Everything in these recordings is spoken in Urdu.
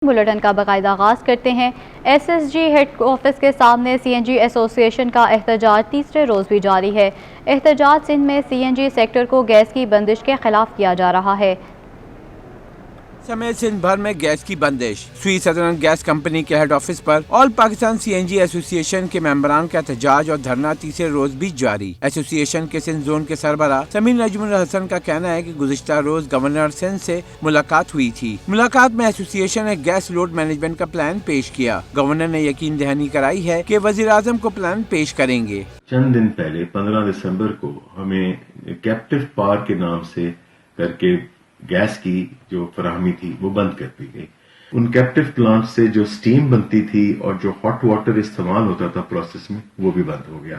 بلیٹن کا باقاعدہ آغاز کرتے ہیں۔ S S G head office کے سامنے سی این جی ایسوسی ایشن کا احتجاج تیسرے روز بھی جاری ہے۔ احتجاج سندھ میں سی این جی سیکٹر کو گیس کی بندش کے خلاف کیا جا رہا ہے۔ سمیت سندھ بھر میں گیس کی بندش۔ سوئی سدرن گیس کمپنی کے ہیڈ آفس پر آل پاکستان سی این جی ایسوسی ایشن کے ممبران کا احتجاج اور دھرنا تیسرے روز بھی جاری۔ ایسوسی ایشن کے سندھ زون کے سربراہ سمیر نجم الحسن کا کہنا ہے کہ گزشتہ روز گورنر سندھ سے ملاقات ہوئی تھی۔ ملاقات میں ایسوسی ایشن نے گیس لوڈ مینجمنٹ کا پلان پیش کیا۔ گورنر نے یقین دہانی کرائی ہے کہ وزیر اعظم کو پلان پیش کریں گے۔ چند دن پہلے 15 دسمبر کو ہمیں کیپٹو پاور کے نام سے کر کے گیس کی جو فراہمی تھی وہ بند کر دی گئی۔ ان کیپٹو پلانٹ سے جو سٹیم بنتی تھی اور جو ہاٹ واٹر استعمال ہوتا تھا پروسیس میں وہ بھی بند ہو گیا۔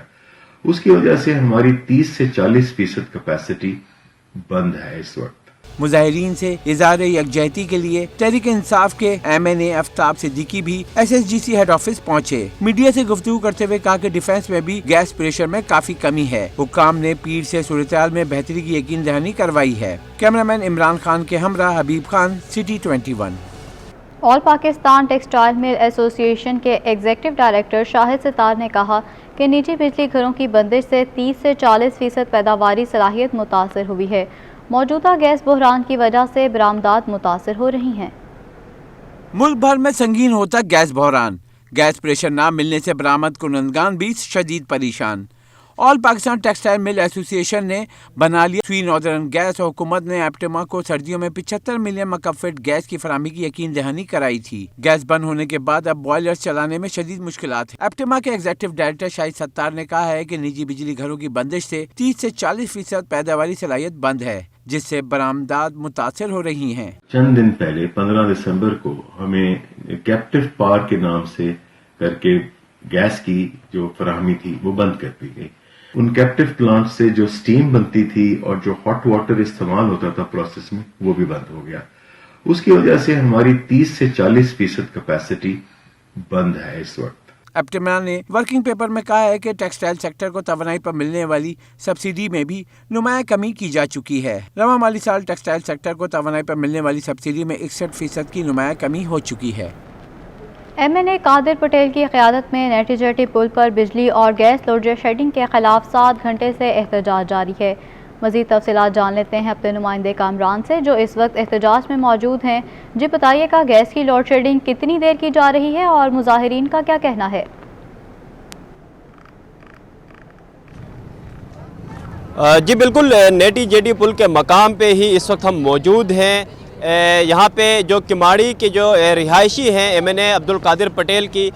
اس کی وجہ سے ہماری 30 سے 40% کیپیسٹی بند ہے اس وقت۔ مظاہرین سے اظہار یکجہتی کے لیے تحریک انصاف کے ایم این اے آفتاب صدیقی بھی ایس ایس جی سی ہیڈ آفس پہنچے۔ میڈیا سے گفتگو کرتے ہوئے کہا کہ ڈیفنس میں بھی گیس پریشر میں کافی کمی ہے۔ حکام نے پیر سے صورتحال میں بہتری کی یقین دہانی کروائی ہے۔ کیمرامین عمران خان کے ہمراہ حبیب خان، سٹی 21۔ آل پاکستان ٹیکسٹائل مل ایسوسی ایشن کے ایگزیکٹو ڈائریکٹر شاہد ستار نے کہا کہ نجی بجلی گھروں کی بندش سے 30 سے 40% پیداواری صلاحیت متاثر ہوئی ہے۔ موجودہ گیس بحران کی وجہ سے برآمدات متاثر ہو رہی ہیں۔ ملک بھر میں سنگین ہوتا گیس بحران۔ گیس پریشر نہ ملنے سے برآمد کنندگان بھی شدید پریشان۔ آل پاکستان ٹیکسٹائل مل ایسوسی ایشن نے بنا لیا سوئی ناردرن گیس اور حکومت نے ایپٹما کو سردیوں میں 75 ملین مکعب فٹ گیس کی فراہمی کی یقین دہانی کرائی تھی۔ گیس بند ہونے کے بعد اب بوائلرز چلانے میں شدید مشکلات ہیں۔ ایپٹما کے ایگزیکٹو ڈائریکٹر شاہد ستار نے کہا ہے کہ نجی بجلی گھروں کی بندش سے 30 سے 40% پیداواری صلاحیت بند ہے، جس سے برآمدات متاثر ہو رہی ہیں۔ چند دن پہلے 15 دسمبر کو ہمیں کیپٹو پاور کے نام سے کر کے گیس کی جو فراہمی تھی وہ بند کر دی گئی۔ ان کیپٹو پلانٹ سے جو سٹیم بنتی تھی اور جو ہاٹ واٹر استعمال ہوتا تھا پروسیس میں وہ بھی بند ہو گیا۔ اس کی وجہ سے ہماری 30 سے 40% کیپیسٹی بند ہے اس وقت۔ ایپٹما نے ورکنگ پیپر میں کہا ہے کہ ٹیکسٹائل سیکٹر کو توانائی پر ملنے والی سبسڈی میں بھی نمایاں کمی کی جا چکی ہے۔ رواں مالی سال ٹیکسٹائل سیکٹر کو توانائی پر ملنے والی سبسڈی میں 61% کی نمایاں کمی ہو چکی ہے۔ ایم این اے قادر پٹیل کی قیادت میں نیٹی جیٹی پل پر بجلی اور گیس لوڈ شیڈنگ کے خلاف 7 گھنٹے سے احتجاج جاری ہے۔ مزید تفصیلات جان لیتے ہیں اپنے نمائندے کامران سے جو اس وقت احتجاج میں موجود ہیں۔ جی بتائیے گا گیس کی لوڈ شیڈنگ کتنی دیر کی جا رہی ہے اور مظاہرین کا کیا کہنا ہے؟ جی بالکل، نیٹی جیٹی پل کے مقام پہ ہی اس وقت ہم موجود ہیں۔ یہاں پہ جو کماڑی کے جو رہائشی ہیں ایم این اے عبدالقادر پٹیل کی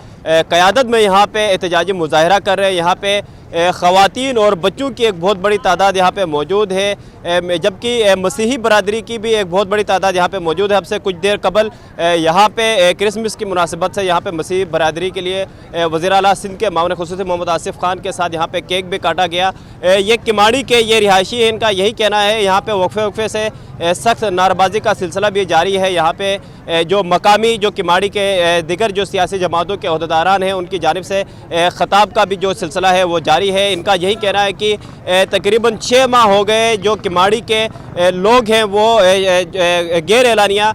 قیادت میں یہاں پہ احتجاجی مظاہرہ کر رہے ہیں۔ یہاں پہ خواتین اور بچوں کی ایک بہت بڑی تعداد یہاں پہ موجود ہے، جبکہ مسیحی برادری کی بھی ایک بہت بڑی تعداد یہاں پہ موجود ہے۔ اب سے کچھ دیر قبل یہاں پہ کرسمس کی مناسبت سے یہاں پہ مسیحی برادری کے لیے وزیر اعلیٰ سندھ کے معاون خصوصی محمد آصف خان کے ساتھ یہاں پہ کیک بھی کاٹا گیا۔ یہ کماڑی کے یہ رہائشی ہیں، ان کا یہی کہنا ہے یہاں پہ وقفے سے سخت نعربازی کا سلسلہ بھی جاری ہے۔ یہاں پہ جو مقامی جو کماڑی کے دیگر جو سیاسی جماعتوں کے عہدیداران ہیں ان کی جانب سے خطاب کا بھی جو سلسلہ ہے وہ جاری ہے۔ ان کا یہی کہنا ہے کہ تقریباً 6 ماہ ہو گئے جو کماڑی کے لوگ ہیں وہ غیر اعلانیہ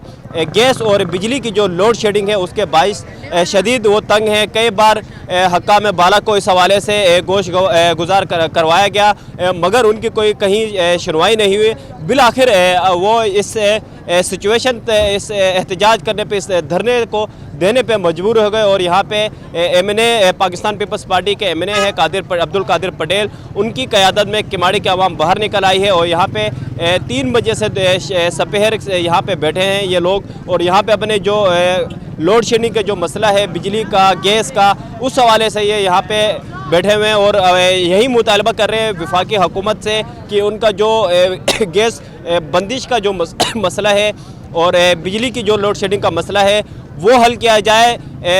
گیس اور بجلی کی جو لوڈ شیڈنگ ہے اس کے باعث شدید وہ تنگ ہیں۔ کئی بار حکام بالا کو اس حوالے سے گوش گزار کروایا گیا مگر ان کی کوئی کہیں سنوائی نہیں ہوئی۔ بالآخر وہ اس سچویشن اس احتجاج کرنے پہ، اس دھرنے کو دینے پہ مجبور ہو گئے اور یہاں پہ ایم این اے پاکستان پیپلز پارٹی کے ایم این اے ہیں عبدالقادر پٹیل، ان کی قیادت میں کماڑی کے عوام باہر نکل آئی ہے اور یہاں پہ 3 بجے سے سپہر یہاں پہ بیٹھے ہیں یہ لوگ اور یہاں پہ اپنے جو لوڈ شیڈنگ کا جو مسئلہ ہے بجلی کا، گیس کا، اس حوالے سے یہ یہاں پہ بیٹھے ہوئے ہیں اور یہی مطالبہ کر رہے ہیں وفاقی حکومت سے کہ ان کا جو گیس بندش کا جو مسئلہ ہے اور بجلی کی جو لوڈ شیڈنگ کا مسئلہ ہے وہ حل کیا جائے۔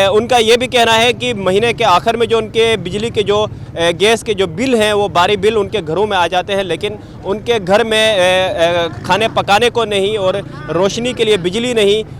ان کا یہ بھی کہنا ہے کہ مہینے کے آخر میں جو ان کے بجلی کے جو گیس کے جو بل ہیں وہ باری بل ان کے گھروں میں آ جاتے ہیں لیکن ان کے گھر میں کھانے پکانے کو نہیں اور روشنی کے لیے بجلی نہیں،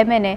MNA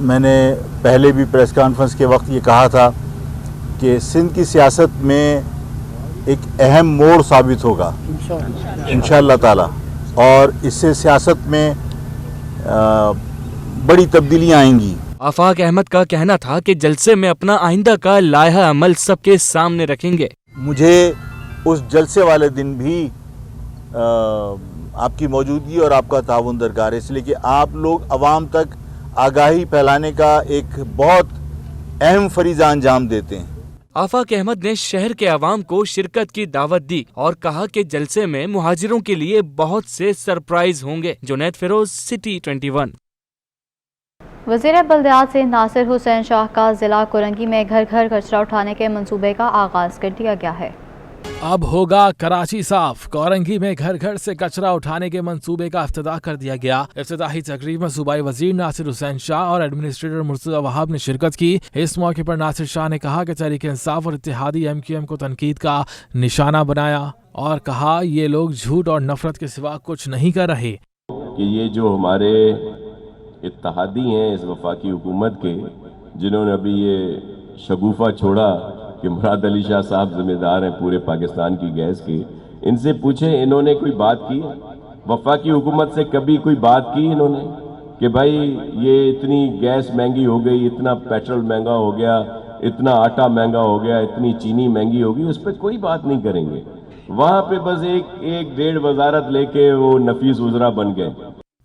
میں نے پہلے بھی پریس کانفرنس کے وقت یہ کہا تھا کہ سندھ کی سیاست میں ایک اہم موڑ ثابت ہوگا انشاءاللہ تعالی، اور اس سے سیاست میں بڑی تبدیلیاں آئیں گی۔ آفاق احمد کا کہنا تھا کہ جلسے میں اپنا آئندہ کا لائحہ عمل سب کے سامنے رکھیں گے۔ مجھے اس جلسے والے دن بھی آپ کی موجودگی اور آپ کا تعاون درکار ہے، اس لیے کہ آپ لوگ عوام تک آگاہی پھیلانے کا ایک بہت اہم فریضہ انجام دیتے ہیں۔ آفاق احمد نے شہر کے عوام کو شرکت کی دعوت دی اور کہا کہ جلسے میں مہاجروں کے لیے بہت سے سرپرائز ہوں گے۔ جنید فیروز، سٹی 21۔ وزیر بلدیات سے ناصر حسین شاہ کا ضلع کورنگی میں گھر گھر کچرا اٹھانے کے منصوبے کا آغاز کر دیا گیا ہے۔ اب ہوگا کراچی صاف۔ کورنگی میں گھر گھر سے کچرا اٹھانے کے منصوبے کا افتتاح کر دیا گیا۔ افتتاحی تقریب میں صوبائی وزیر ناصر حسین شاہ اور ایڈمنسٹریٹر مرتضی وہاب نے شرکت کی۔ اس موقع پر ناصر شاہ نے کہا کہ تحریک انصاف اور اتحادی MQM کو تنقید کا نشانہ بنایا اور کہا یہ لوگ جھوٹ اور نفرت کے سوا کچھ نہیں کر رہے۔ کہ یہ جو ہمارے اتحادی ہیں اس وفاقی حکومت کے، جنہوں نے ابھی یہ شگوفہ چھوڑا کہ مراد علی شاہ صاحب ذمہ دار ہیں پورے پاکستان کی گیس کے، ان سے پوچھیں انہوں نے کوئی بات کی؟ وفاقی حکومت سے کبھی کوئی بات کی انہوں نے کہ بھائی یہ اتنی گیس مہنگی ہو گئی، اتنا پیٹرول مہنگا ہو گیا، اتنا آٹا مہنگا ہو گیا، اتنی چینی مہنگی ہو گئی، اس پہ کوئی بات نہیں کریں گے۔ وہاں پہ بس ایک ڈیڑھ وزارت لے کے وہ نفیس وزراء بن گئے۔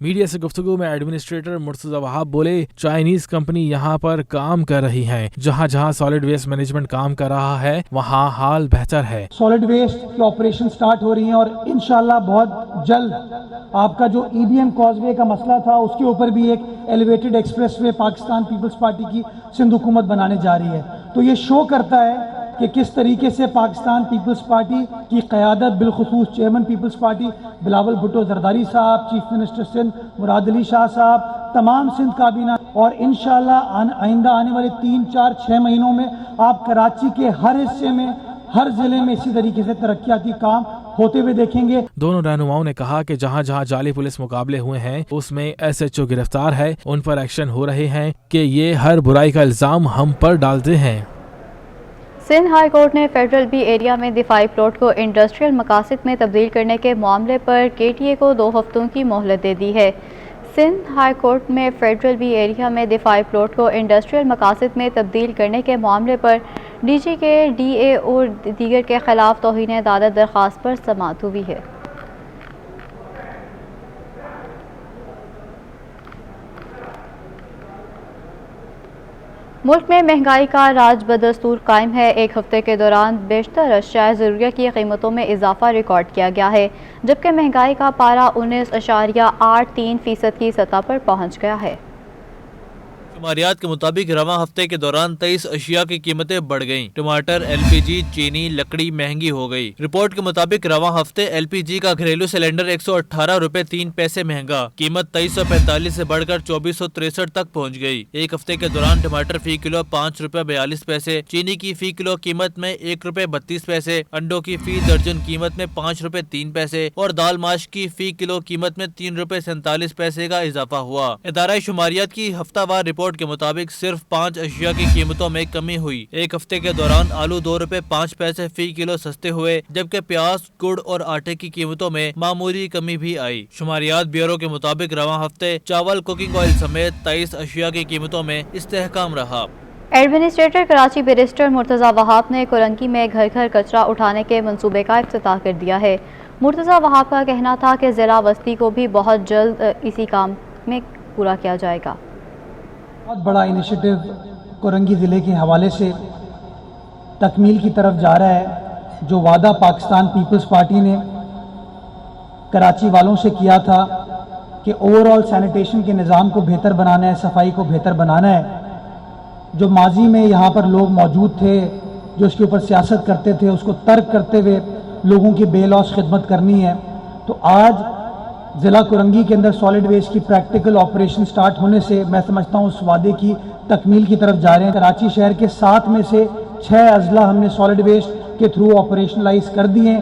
میڈیا سے گفتگو میں ایڈمنسٹریٹر مرتضی وہاب بولے چائنیز کمپنی یہاں پر کام کر رہی ہے، جہاں جہاں سالڈ ویسٹ مینجمنٹ کام کر رہا ہے وہاں حال بہتر ہے۔ سالڈ ویسٹ کی آپریشن سٹارٹ ہو رہی ہیں اور انشاءاللہ بہت جلد آپ کا جو EBM کاز وے کا مسئلہ تھا اس کے اوپر بھی ایک elevated express way Pakistan Peoples party کی سندھ حکومت بنانے جا رہی ہے۔ تو یہ شو کرتا ہے کہ کس طریقے سے پاکستان پیپلز پارٹی کی قیادت، بالخصوص چیئرمین پیپلز پارٹی بلاول بھٹو زرداری صاحب، چیف منسٹر سندھ مراد علی شاہ صاحب، تمام سندھ کابینہ، اور انشاءاللہ آئندہ آنے والے 3، 4، 6 مہینوں میں آپ کراچی کے ہر حصے میں، ہر ضلع میں اسی طریقے سے ترقیاتی کام ہوتے ہوئے دیکھیں گے۔ دونوں رہنماؤں نے کہا کہ جہاں جہاں جعلی پولیس مقابلے ہوئے ہیں اس میں SHO گرفتار ہے، ان پر ایکشن ہو رہے ہیں کہ یہ ہر برائی کا الزام ہم پر ڈالتے ہیں۔ سندھ ہائی کورٹ نے فیڈرل بی ایریا میں دفاعی پلاٹ کو انڈسٹریل مقاصد میں تبدیل کرنے کے معاملے پر KTA کو 2 ہفتوں کی مہلت دے دی ہے۔ سندھ ہائی کورٹ میں فیڈرل بی ایریا میں دفاعی پلاٹ کو انڈسٹریل مقاصد میں تبدیل کرنے کے معاملے پر DG کے DA اور دیگر کے خلاف توہین عدالت درخواست پر سماعت ہوئی ہے۔ ملک میں مہنگائی کا راج بدستور قائم ہے۔ ایک ہفتے کے دوران بیشتر اشیاء ضروریہ کی قیمتوں میں اضافہ ریکارڈ کیا گیا ہے، جبکہ مہنگائی کا پارہ 19.83% کی سطح پر پہنچ گیا ہے۔ شماریات کے مطابق رواں ہفتے کے دوران 23 اشیاء کی قیمتیں بڑھ گئیں۔ ٹماٹر، LPG، چینی، لکڑی مہنگی ہو گئی۔ رپورٹ کے مطابق رواں ہفتے LPG کا گھریلو سلنڈر 118 روپے 3 پیسے مہنگا، قیمت 2345 سے بڑھ کر 2463 تک پہنچ گئی۔ ایک ہفتے کے دوران ٹماٹر فی کلو 5 روپے 42 پیسے، چینی کی فی کلو قیمت میں 1 روپے 32 پیسے، انڈوں کی فی درجن قیمت میں 5 روپے 3 پیسے اور دال ماش کی فی کلو قیمت میں 3 روپے 47 پیسے کا اضافہ ہوا۔ ادارہ شماریات کی ہفتہ وار رپورٹ کے مطابق صرف 5 اشیاء کی قیمتوں میں کمی ہوئی۔ ایک ہفتے کے دوران آلو 2 روپے 5 پیسے فی کلو سستے ہوئے، جبکہ پیاز، گڑ اور آٹے کی قیمتوں میں معمولی کمی بھی آئی۔ شماریات بیورو کے مطابق رواں ہفتے چاول، کوکنگ آئل سمیت 23 اشیاء کی قیمتوں میں استحکام رہا۔ ایڈمنسٹریٹر کراچی بیرسٹر مرتضی وہاب نے کورنگی میں گھر گھر کچرا اٹھانے کے منصوبے کا افتتاح کر دیا ہے۔ مرتضی وہاب کا کہنا تھا کہ ضلع وسطی کو بھی بہت جلد اسی کام میں پورا کیا جائے گا۔ بہت بڑا انیشیٹو کورنگی ضلع کے حوالے سے تکمیل کی طرف جا رہا ہے، جو وعدہ پاکستان پیپلز پارٹی نے کراچی والوں سے کیا تھا کہ اوور آل سینیٹیشن کے نظام کو بہتر بنانا ہے، صفائی کو بہتر بنانا ہے۔ جو ماضی میں یہاں پر لوگ موجود تھے جو اس کے اوپر سیاست کرتے تھے، اس کو ترک کرتے ہوئے لوگوں کی بے لوث خدمت کرنی ہے، تو آج ضلع کورنگی کے اندر سالڈ ویسٹ کی پریکٹیکل آپریشن سٹارٹ ہونے سے میں سمجھتا ہوں اس وعدے کی تکمیل کی طرف جا رہے ہیں۔ کراچی شہر کے 7 میں سے 6 اضلاع ہم نے سالڈ ویسٹ کے تھرو آپریشنلائز کر دیے ہیں،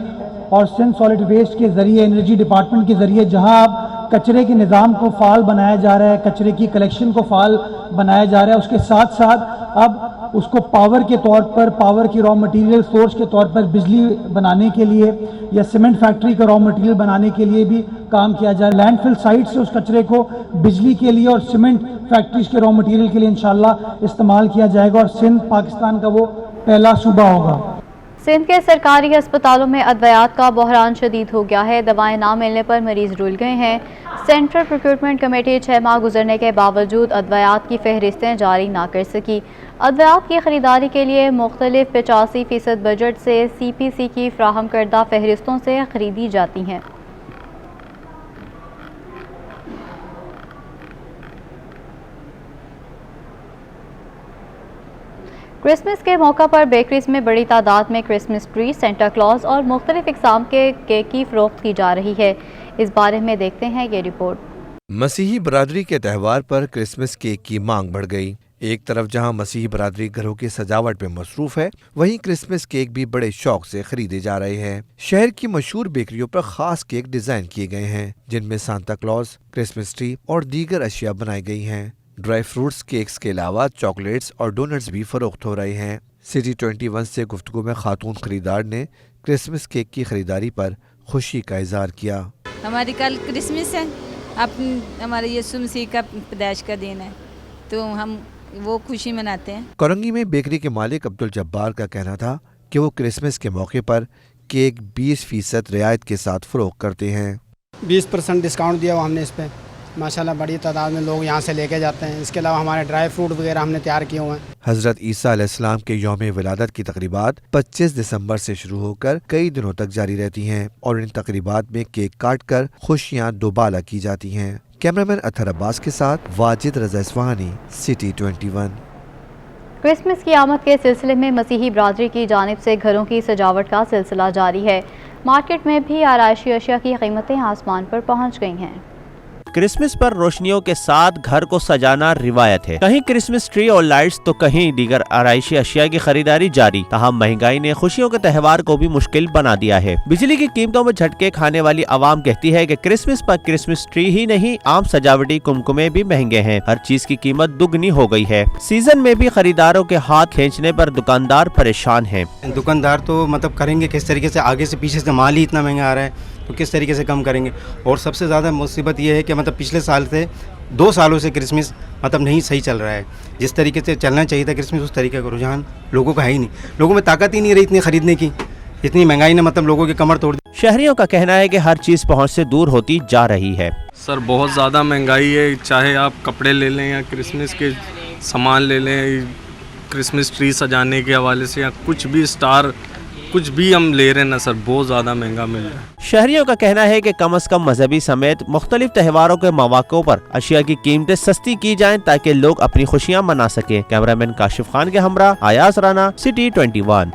اور سندھ سالڈ ویسٹ کے ذریعے انرجی ڈپارٹمنٹ کے ذریعے جہاں اب کچرے کے نظام کو فعال بنایا جا رہا ہے، کچرے کی کلیکشن کو فعال بنایا جا رہا ہے. اس کے ساتھ ساتھ اب اس کو پاور کے طور پر، پاور کی را مٹیریل سورس کے طور پر بجلی بنانے کے لیے یا سیمنٹ فیکٹری کا را مٹیریل بنانے کے لیے بھی کام کیا جائے. لینڈ فل سائٹ سے اس کچرے کو بجلی کے لیے اور سیمنٹ فیکٹریز کے را مٹیریل کے لیے انشاءاللہ استعمال کیا جائے گا، اور سندھ پاکستان کا وہ پہلا صوبہ ہوگا. سندھ کے سرکاری ہسپتالوں میں ادویات کا بحران شدید ہو گیا ہے. دوائیں نہ ملنے پر مریض رول گئے ہیں. سینٹرل پروکیورمنٹ کمیٹی 6 ماہ گزرنے کے باوجود ادویات کی فہرستیں جاری نہ کر سکی. ادویات کی خریداری کے لیے مختلف 85% بجٹ سے سی پی سی کی فراہم کردہ فہرستوں سے خریدی جاتی ہیں. کرسمس کے موقع پر بیکریز میں بڑی تعداد میں کرسمس ٹری، سینٹا کلاز اور مختلف اقسام کے کیک کی فروخت کی جا رہی ہے. اس بارے میں دیکھتے ہیں یہ رپورٹ. مسیحی برادری کے تہوار پر کرسمس کیک کی مانگ بڑھ گئی. ایک طرف جہاں مسیحی برادری گھروں کی سجاوٹ میں مصروف ہے، وہیں کرسمس کیک بھی بڑے شوق سے خریدے جا رہے ہیں. شہر کی مشہور بیکریوں پر خاص کیک ڈیزائن کیے گئے ہیں، جن میں سانتا کلاز، کرسمس ٹری اور دیگر اشیاء بنائی گئی ہیں. ڈرائی فروٹس کیکس کے علاوہ چاکلیٹس اور ڈونٹس بھی فروخت ہو رہے ہیں. سٹی 21 سے گفتگو میں خاتون خریدار نے کرسمس کیک کی خریداری پر خوشی کا اظہار کیا. ہماری کل کرسمس ہے، ہمارے یسوع مسیح کا پیدائش کا دن ہے، تو ہم وہ خوشی مناتے ہیں. کورنگی میں بیکری کے مالک عبدالجبار کا کہنا تھا کہ وہ کرسمس کے موقع پر کیک 20% رعایت کے ساتھ فروخت کرتے ہیں. 20% ڈسکاؤنٹ دیا ہوا ہم نے اس پہ. ماشاءاللہ بڑی تعداد میں لوگ یہاں سے لے کے جاتے ہیں. اس کے علاوہ ہمارے ڈرائی فروٹ وغیرہ ہم نے تیار کیے ہوئے ہیں. حضرت عیسیٰ علیہ السلام کے یوم ولادت کی تقریبات 25 دسمبر سے شروع ہو کر کئی دنوں تک جاری رہتی ہیں، اور ان تقریبات میں کیک کاٹ کر خوشیاں دوبالا کی جاتی ہیں. کیمرامین اطہر عباس کے ساتھ واجد رضا اصفہانی، سٹی 21. کرسمس کی آمد کے سلسلے میں مسیحی برادری کی جانب سے گھروں کی سجاوٹ کا سلسلہ جاری ہے. مارکیٹ میں بھی آرائشی اشیاء کی قیمتیں آسمان پر پہنچ گئی ہیں. کرسمس پر روشنیوں کے ساتھ گھر کو سجانا روایت ہے. کہیں کرسمس ٹری اور لائٹس تو کہیں دیگر آرائشی اشیاء کی خریداری جاری. تاہم مہنگائی نے خوشیوں کے تہوار کو بھی مشکل بنا دیا ہے. بجلی کی قیمتوں میں جھٹکے کھانے والی عوام کہتی ہے کہ کرسمس پر کرسمس ٹری ہی نہیں، عام سجاوٹی کمکمے بھی مہنگے ہیں. ہر چیز کی قیمت دگنی ہو گئی ہے. سیزن میں بھی خریداروں کے ہاتھ کھینچنے پر دکاندار پریشان ہیں. دکاندار تو کریں گے کس طریقے سے، آگے سے پیچھے سے مال ہی اتنا مہنگا آ رہا ہے تو کس طریقے سے کم کریں گے. اور سب سے زیادہ مصیبت یہ ہے کہ پچھلے سال سے 2 سالوں سے کرسمس نہیں صحیح چل رہا ہے. جس طریقے سے چلنا چاہیے تھا کرسمس، اس طریقے کا رجحان لوگوں کا ہے ہی نہیں. لوگوں میں طاقت ہی نہیں رہی اتنی خریدنے کی. اتنی مہنگائی نے لوگوں کی کمر توڑ دی. شہریوں کا کہنا ہے کہ ہر چیز پہنچ سے دور ہوتی جا رہی ہے. سر بہت زیادہ مہنگائی ہے، چاہے آپ کپڑے لے لیں یا کرسمس کے سامان لے لیں، کرسمس ٹری سجانے کے حوالے سے یا کچھ بھی اسٹار کچھ بھی ہم لے رہے ہیں نا سر، بہت زیادہ مہنگا مل رہا ہے. شہریوں کا کہنا ہے کہ کم از کم مذہبی سمیت مختلف تہواروں کے مواقع پر اشیاء کی قیمتیں سستی کی جائیں تاکہ لوگ اپنی خوشیاں منا سکیں. کیمرامین کاشف خان کے ہمراہ ایاز رانا، سٹی 21.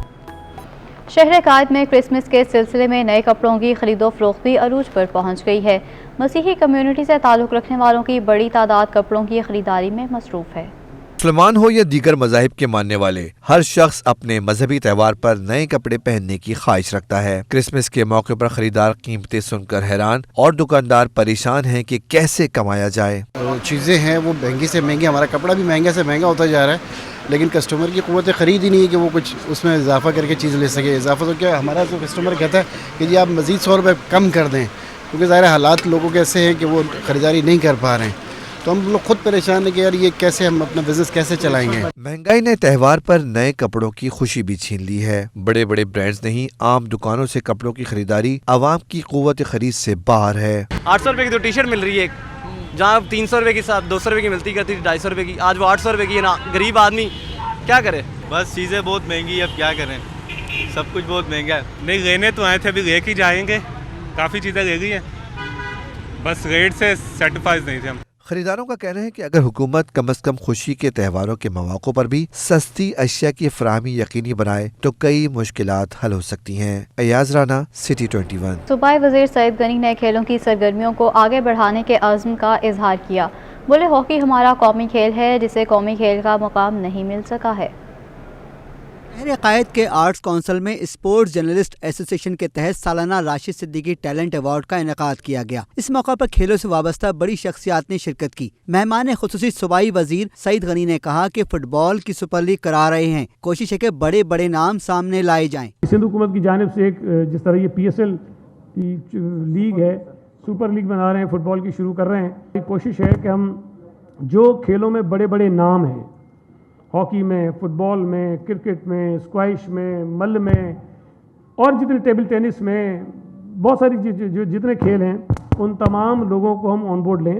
شہر قائد میں کرسمس کے سلسلے میں نئے کپڑوں کی خرید و فروخت بھی عروج پر پہنچ گئی ہے. مسیحی کمیونٹی سے تعلق رکھنے والوں کی بڑی تعداد کپڑوں کی خریداری میں مصروف ہے. مسلمان ہو یا دیگر مذاہب کے ماننے والے، ہر شخص اپنے مذہبی تہوار پر نئے کپڑے پہننے کی خواہش رکھتا ہے. کرسمس کے موقع پر خریدار قیمتیں سن کر حیران اور دکاندار پریشان ہیں کہ کیسے کمایا جائے. چیزیں ہیں وہ مہنگی سے مہنگی، ہمارا کپڑا بھی مہنگا سے مہنگا ہوتا جا رہا ہے، لیکن کسٹمر کی قوت خرید ہی نہیں ہے کہ وہ کچھ اس میں اضافہ کر کے چیز لے سکے. اضافہ تو کیا، ہمارا تو کسٹمر کہتا ہے کہ جی آپ مزید 100 روپے کم کر دیں، کیونکہ ظاہر حالات لوگوں کے ایسے ہیں کہ وہ خریداری نہیں کر پا رہے ہیں. تو ہم لوگ خود پریشان ہیں کہ یار یہ کیسے ہم اپنا بزنس کیسے چلائیں گے. مہنگائی نے تہوار پر نئے کپڑوں کی خوشی بھی چھین لی ہے. بڑے بڑے برانڈز نہیں، عام دکانوں سے کپڑوں کی خریداری عوام کی قوت خرید سے باہر ہے. 800 روپے کی 2 ٹی شرٹ مل رہی ہے، جہاں 300 روپے کی 200 روپے کی ملتی کرتی تھی 250 روپے کی، آج وہ 800 روپے کی ہے نا. غریب آدمی کیا کرے؟ بس چیزیں بہت مہنگی، اب کیا کریں، سب کچھ بہت مہنگا ہے. نہیں لینے تو آئے تھے، ابھی لے کے جائیں گے. کافی چیزیں لے گئی ہیں، بس ریٹ سے سیٹسفائز نہیں تھے ہم. خریداروں کا کہنا ہے کہ اگر حکومت کم از کم خوشی کے تہواروں کے مواقع پر بھی سستی اشیاء کی فراہمی یقینی بنائے تو کئی مشکلات حل ہو سکتی ہیں. ایاز رانا، سٹی 21. صوبائی وزیر سعید غنی نے کھیلوں کی سرگرمیوں کو آگے بڑھانے کے عزم کا اظہار کیا. بولے ہاکی ہمارا قومی کھیل ہے جسے قومی کھیل کا مقام نہیں مل سکا ہے. شہر قائد کے آرٹس کونسل میں اسپورٹس جرنلسٹ ایسوسی ایشن کے تحت سالانہ راشد صدیقی ٹیلنٹ ایوارڈ کا انعقاد کیا گیا۔ اس موقع پر کھیلوں سے وابستہ بڑی شخصیات نے شرکت کی۔ مہمان خصوصی صوبائی وزیر سعید غنی نے کہا کہ فٹ بال کی سپر لیگ کرا رہے ہیں، کوشش ہے کہ بڑے بڑے نام سامنے لائے جائیں۔ سندھ حکومت کی جانب سے ایک جس طرح یہ PSL کی لیگ ہے، سپر لیگ بنا رہے ہیں، فٹ بال کی شروع کر رہے ہیں۔ کوشش ہے کہ ہم جو کھیلوں میں بڑے بڑے نام ہیں، ہاکی میں، فٹ بال میں، کرکٹ میں، اسکواش میں، مل میں اور جتنے ٹیبل ٹینس میں، بہت ساری جتنے کھیل ہیں، ان تمام لوگوں کو ہم آن بورڈ لیں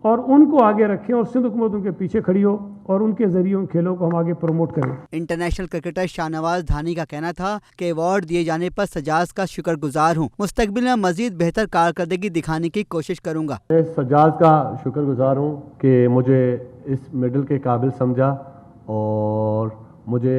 اور ان کو آگے رکھیں اور سندھ حکومت ان کے پیچھے کھڑی ہو اور ان کے ذریعے ان کھیلوں کو ہم آگے پروموٹ کریں۔ انٹرنیشنل کرکٹر شاہ نواز دھانی کا کہنا تھا کہ ایوارڈ دیے جانے پر سجاد کا شکر گزار ہوں، مستقبل میں مزید بہتر کارکردگی دکھانے کی کوشش کروں گا۔ میں سجاد کا شکر گزار ہوں کہ مجھے اس میڈل کے قابل سمجھا اور مجھے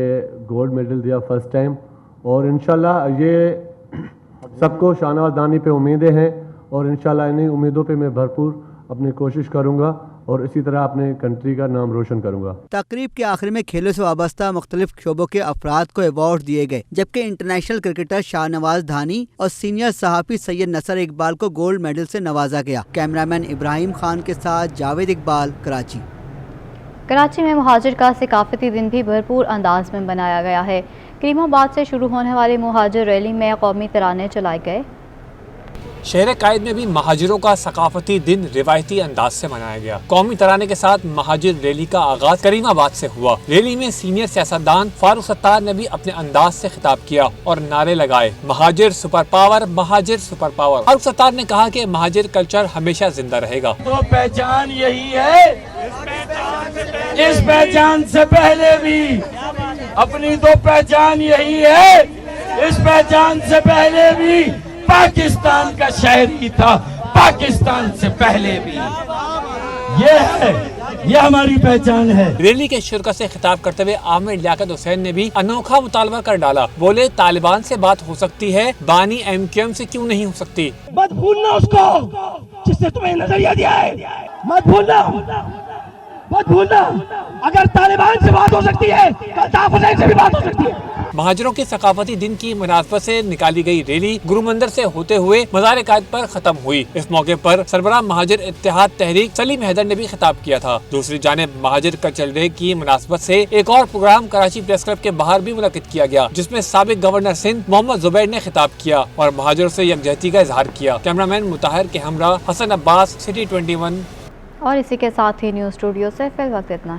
گولڈ میڈل دیا فرسٹ ٹائم، اور انشاءاللہ یہ سب کو شاہ نواز دھانی پہ امیدیں ہیں اور انشاءاللہ انہیں امیدوں پہ میں بھرپور اپنی کوشش کروں گا اور اسی طرح اپنے کنٹری کا نام روشن کروں گا۔ تقریب کے آخر میں کھیلوں سے وابستہ مختلف شعبوں کے افراد کو ایوارڈ دیے گئے، جبکہ انٹرنیشنل کرکٹر شاہ نواز دھانی اور سینئر صحافی سید نصر اقبال کو گولڈ میڈل سے نوازا گیا۔ کیمرامین ابراہیم خان کے ساتھ جاوید اقبال، کراچی۔ کراچی میں مہاجر کا ثقافتی دن بھی بھرپور انداز میں منایا گیا ہے۔ کریم آباد سے شروع ہونے والی مہاجر ریلی میں قومی ترانے چلائے گئے۔ شہر قائد میں بھی مہاجروں کا ثقافتی دن روایتی انداز سے منایا گیا۔ قومی ترانے کے ساتھ مہاجر ریلی کا آغاز کریم آباد سے ہوا۔ ریلی میں سینئر سیاستدان فاروق ستار نے بھی اپنے انداز سے خطاب کیا اور نعرے لگائے، مہاجر سپر پاور، مہاجر سپر پاور۔ فاروق ستار نے کہا کہ مہاجر کلچر ہمیشہ زندہ رہے گا۔ تو پہچان یہی ہے، اس پہچان سے پہلے بھی اپنی تو پہچان یہی ہے، اس پہچان سے پہلے بھی پاکستان کا شہری تھا، پاکستان سے پہلے بھی یہ ہماری پہچان ہے۔ ریلی کے شرکا سے خطاب کرتے ہوئے عامر لیاقت حسین نے بھی انوکھا مطالبہ کر ڈالا، بولے طالبان سے بات ہو سکتی ہے، بانی MQM سے کیوں نہیں ہو سکتی؟ مت بھولنا اس کو جس نے تمہیں نظریہ دیا ہے، مت بھولنا، مت بھولنا، اگر طالبان سے بات ہو سکتی ہے، الطاف حسین سے بھی بات ہو سکتی ہے۔ مہاجروں کے ثقافتی دن کی مناسبت سے نکالی گئی ریلی گرو مندر سے ہوتے ہوئے مزار قائد پر ختم ہوئی۔ اس موقع پر سربراہ مہاجر اتحاد تحریک سلیم حیدر نے بھی خطاب کیا تھا۔ دوسری جانب مہاجر کلچرل ڈے کی مناسبت سے ایک اور پروگرام کراچی پریس کلب کے باہر بھی منعقد کیا گیا، جس میں سابق گورنر سندھ محمد زبیر نے خطاب کیا اور مہاجروں سے یکجہتی کا اظہار کیا۔ کیمرامین مطہر کے ہمراہ حسن عباس، سٹی 21۔ اور اسی کے ساتھ ہی نیوز اسٹوڈیو سے فی الوقت اتنا ہی۔